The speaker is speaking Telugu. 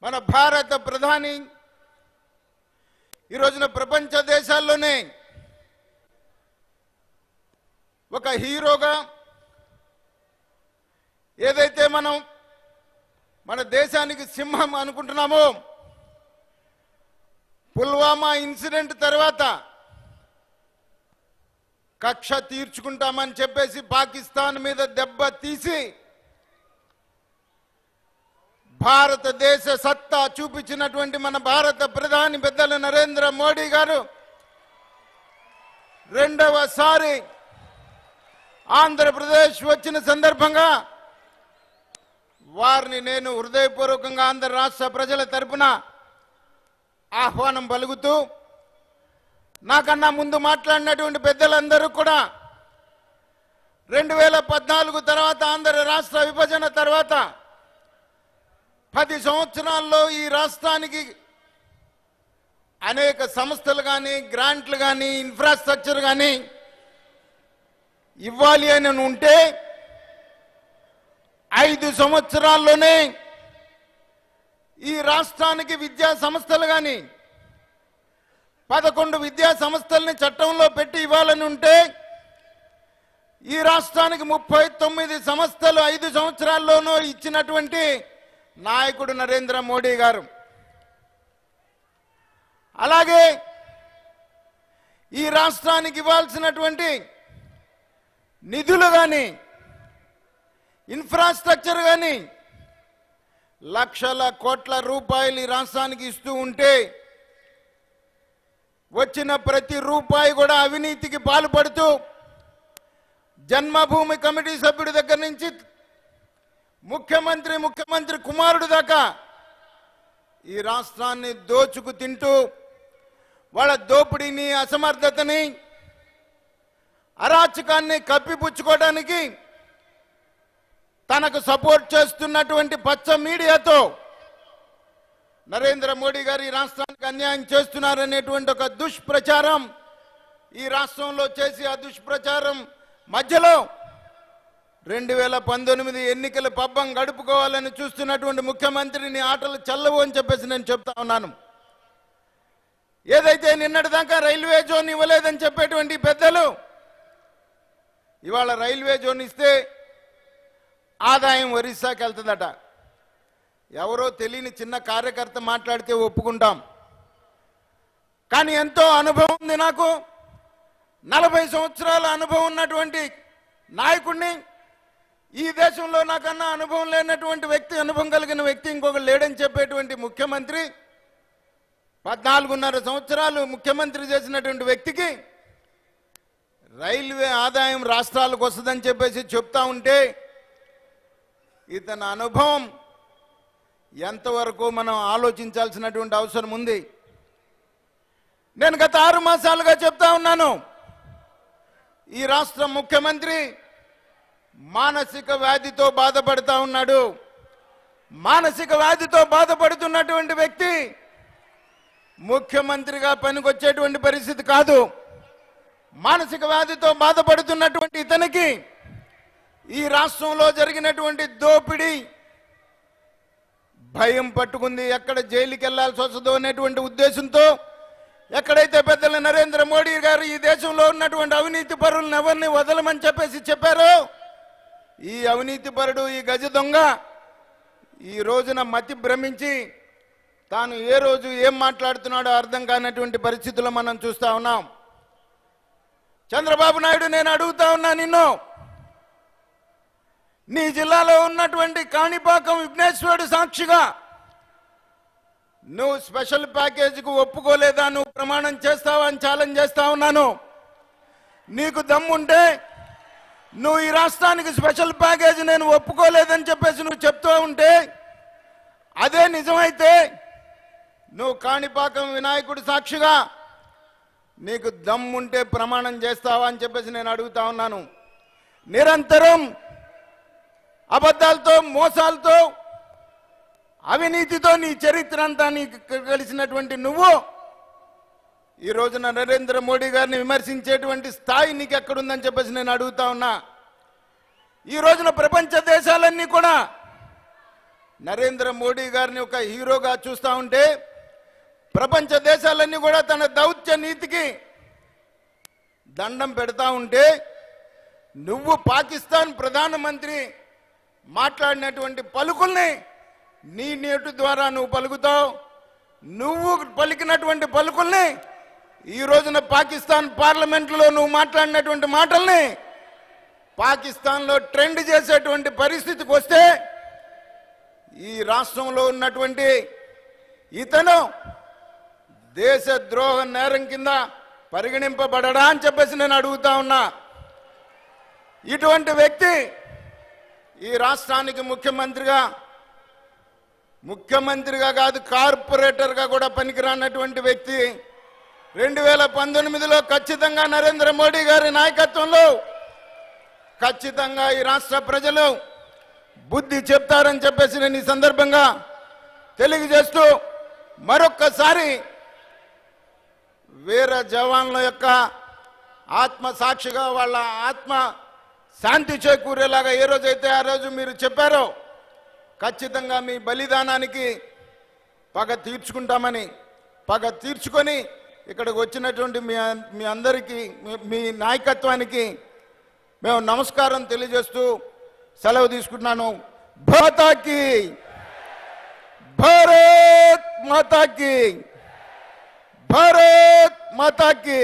మన భారత ప్రధాని ఈ రోజున ప్రపంచ దేశాల్లోనే ఒక హీరోగా ఏదైతే మనం మన దేశానికి సింహం అనుకుంటున్నామో, పుల్వామా ఇన్సిడెంట్ తర్వాత కక్ష తీర్చుకుంటామని చెప్పేసి పాకిస్తాన్ మీద దెబ్బ తీసి భారతదేశ సత్తా చూపించినటువంటి మన భారత ప్రధాని పెద్దలు నరేంద్ర మోడీ గారు రెండవసారి ఆంధ్రప్రదేశ్ వచ్చిన సందర్భంగా వారిని నేను హృదయపూర్వకంగా ఆంధ్ర రాష్ట్ర ప్రజల తరపున ఆహ్వానం పలుకుతూ, నాకన్నా ముందు మాట్లాడినటువంటి పెద్దలందరూ కూడా 2014 తర్వాత ఆంధ్ర రాష్ట్ర విభజన తర్వాత 10 సంవత్సరాల్లో ఈ రాష్ట్రానికి అనేక సంస్థలు కానీ, గ్రాంట్లు కానీ, ఇన్ఫ్రాస్ట్రక్చర్ కానీ ఇవ్వాలి అని ఉంటే 5 సంవత్సరాల్లోనే ఈ రాష్ట్రానికి విద్యా సంస్థలు కానీ 11 విద్యా సంస్థల్ని చట్టంలో పెట్టి ఇవ్వాలని ఉంటే ఈ రాష్ట్రానికి 39 సంస్థలు 5 సంవత్సరాల్లోనూ ఇచ్చినటువంటి నాయకుడు నరేంద్ర మోడీ గారు. అలాగే ఈ రాష్ట్రానికి ఇవ్వాల్సినటువంటి నిధులు కానీ, ఇన్ఫ్రాస్ట్రక్చర్ కానీ లక్షల కోట్ల రూపాయలు ఈ రాష్ట్రానికి ఇస్తూ ఉంటే వచ్చిన ప్రతి రూపాయి కూడా అవినీతికి పాల్పడుతూ జన్మభూమి కమిటీ సభ్యుడి దగ్గర నుంచి ముఖ్యమంత్రి కుమారుడు దాకా ఈ రాష్ట్రాన్ని దోచుకు తింటూ వాళ్ళ దోపిడీని, అసమర్థతని, అరాచకాన్ని కప్పిపుచ్చుకోవడానికి తనకు సపోర్ట్ చేస్తున్నటువంటి పచ్చ మీడియాతో నరేంద్ర మోడీ గారు ఈ రాష్ట్రానికి అన్యాయం చేస్తున్నారనేటువంటి ఒక దుష్ప్రచారం ఈ రాష్ట్రంలో చేసి, ఆ దుష్ప్రచారం మధ్యలో 2019 ఎన్నికల పబ్బం గడుపుకోవాలని చూస్తున్నటువంటి ముఖ్యమంత్రిని ఆటలు చల్లవు అని చెప్పేసి నేను చెప్తా ఉన్నాను. ఏదైతే నిన్నటిదాకా రైల్వే జోన్ ఇవ్వలేదని చెప్పేటువంటి పెద్దలు ఇవాళ రైల్వే జోన్ ఇస్తే ఆదాయం ఒరిస్సాకి వెళ్తుందట. ఎవరో తెలియని చిన్న కార్యకర్త మాట్లాడితే ఒప్పుకుంటాం, కానీ ఎంతో అనుభవం ఉంది నాకు. 40 సంవత్సరాల అనుభవం ఉన్నటువంటి నాయకుడిని, ఈ దేశంలో నాకన్నా అనుభవం లేనటువంటి వ్యక్తి, అనుభవం కలిగిన వ్యక్తి ఇంకొక లేడని చెప్పేటువంటి ముఖ్యమంత్రి, 14.5 సంవత్సరాలు ముఖ్యమంత్రి చేసినటువంటి వ్యక్తికి రైల్వే ఆదాయం రాష్ట్రాలకు వస్తుందని చెప్పేసి చెప్తా ఉంటే ఇతని అనుభవం ఎంతవరకు మనం ఆలోచించాల్సినటువంటి అవసరం ఉంది. నేను గత 6 మాసాలుగా చెప్తా ఉన్నాను, ఈ రాష్ట్ర ముఖ్యమంత్రి మానసిక వ్యాధితో బాధపడుతూ ఉన్నాడు. మానసిక వ్యాధితో బాధపడుతున్నటువంటి వ్యక్తి ముఖ్యమంత్రిగా పనికొచ్చేటువంటి పరిస్థితి కాదు. మానసిక వ్యాధితో బాధపడుతున్నటువంటి ఇతనికి ఈ రాష్ట్రంలో జరిగినటువంటి దోపిడీ భయం పట్టుకుంది. ఎక్కడ జైలుకి వెళ్లాల్సి వస్తుందో అనేటువంటి ఉద్దేశంతో, ఎక్కడైతే పెద్దలు నరేంద్ర మోడీ గారు ఈ దేశంలో ఉన్నటువంటి అవినీతి పరులను ఎవరిని వదలమని చెప్పేసి చెప్పారో, ఈ అవినీతి పరుడు, ఈ గజ దొంగ ఈ రోజున మతి భ్రమించి తాను ఏ రోజు ఏం మాట్లాడుతున్నాడో అర్థం కానటువంటి పరిస్థితుల్లో మనం చూస్తా ఉన్నాం. చంద్రబాబు నాయుడు, నేను అడుగుతా ఉన్నా నిన్ను, నీ జిల్లాలో ఉన్నటువంటి కాణిపాకం విఘ్నేశ్వరుడు సాక్షిగా నువ్వు స్పెషల్ ప్యాకేజీకి ఒప్పుకోలేదా? నువ్వు ప్రమాణం చేస్తావా అని ఛాలెంజ్ చేస్తా ఉన్నాను. నీకు దమ్ముంటే నువ్వు ఈ రాష్ట్రానికి స్పెషల్ ప్యాకేజీ నేను ఒప్పుకోలేదని చెప్పేసి నువ్వు చెప్తూ ఉంటే, అదే నిజమైతే నువ్వు కాణిపాకం వినాయకుడి సాక్షిగా నీకు దమ్ముంటే ప్రమాణం చేస్తావా అని చెప్పేసి నేను అడుగుతా ఉన్నాను. నిరంతరం అబద్ధాలతో, మోసాలతో, అవినీతితో నీ చరిత్ర అంతా నీకు కలిసినటువంటి నువ్వు ఈ రోజున నరేంద్ర మోడీ గారిని విమర్శించేటువంటి స్థాయి నీకు ఎక్కడుందని చెప్పేసి నేను అడుగుతా ఉన్నా. ఈ రోజున ప్రపంచ దేశాలన్నీ కూడా నరేంద్ర మోడీ గారిని ఒక హీరోగా చూస్తూ ఉంటే ప్రపంచ దేశాలన్నీ కూడా తన దౌత్య నీతికి దండం పెడతా ఉంటే నువ్వు పాకిస్తాన్ ప్రధానమంత్రి మాట్లాడినటువంటి పలుకుల్ని నీ నేటు ద్వారా నువ్వు పలుకుతావు. నువ్వు పలికినటువంటి పలుకుల్ని ఈ రోజున పాకిస్తాన్ పార్లమెంట్లో నువ్వు మాట్లాడినటువంటి మాటల్ని పాకిస్తాన్లో ట్రెండ్ చేసేటువంటి పరిస్థితికి వస్తే ఈ రాష్ట్రంలో ఉన్నటువంటి ఇతను దేశద్రోహ నేరం కింద పరిగణింపబడడా అని చెప్పేసి నేను అడుగుతా ఉన్నా. ఇటువంటి వ్యక్తి ఈ రాష్ట్రానికి ముఖ్యమంత్రిగా కాదు కార్పొరేటర్గా కూడా పనికిరానటువంటి వ్యక్తి 2019లో ఖచ్చితంగా నరేంద్ర మోడీ గారి నాయకత్వంలో ఖచ్చితంగా ఈ రాష్ట్ర ప్రజలు బుద్ధి చెప్తారని చెప్పేసి నేను ఈ సందర్భంగా తెలియజేస్తూ మరొక్కసారి వీర జవాన్ల యొక్క ఆత్మ సాక్షిగా వాళ్ళ ఆత్మ శాంతి చేకూరేలాగా ఏ రోజైతే ఆ రోజు మీరు చెప్పారో ఖచ్చితంగా మీ బలిదానానికి పగ తీర్చుకుంటామని పగ తీర్చుకొని ఇక్కడికి వచ్చినటువంటి మీ అందరికీ మీ నాయకత్వానికి మేము నమస్కారం తెలియజేస్తూ సెలవు తీసుకుంటున్నాను. భారత్ మాతాకి భారత్ మాతాకి.